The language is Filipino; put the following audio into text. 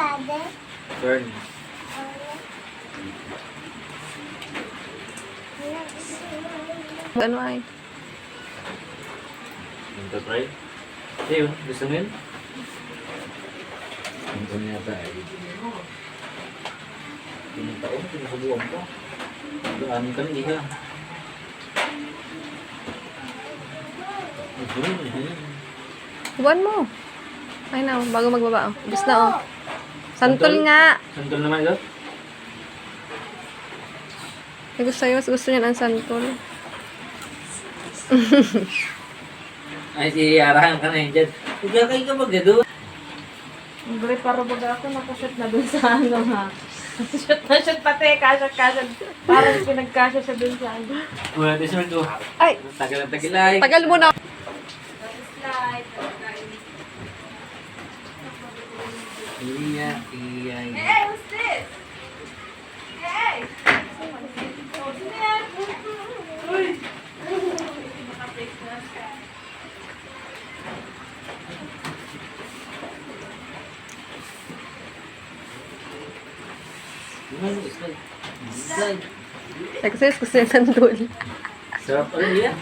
Turn. Ano ay? Ito, try. Ayun, gusto mo yun? Ito na yata eh. Pinita ko, pinakabuhan ko. Daanin ka ng iha. Buwan mo. Ay na, bago magbaba. Oh. Gusto na, oh. Santol nga. Santol naman ito? Gusto sa'yo, mas gusto niya ang santol. Ay, si Arahan ka na yun dyan. Huwag kayo ka magdado. Hindi, para baga ako nakashoot na dun sa ano ha. Shoot na shoot pati, kasya. Parang pinagkasya siya dun sa ano. Wala tayo sa ito. Ay! Tagal na tagilay. Tagal mo na. Iya, iya. Hey, who's this? Hey! Oh, sino yan? Uy! Naka-face mask ka. Ay, kasi gusto niya santol. Sarap ano yan?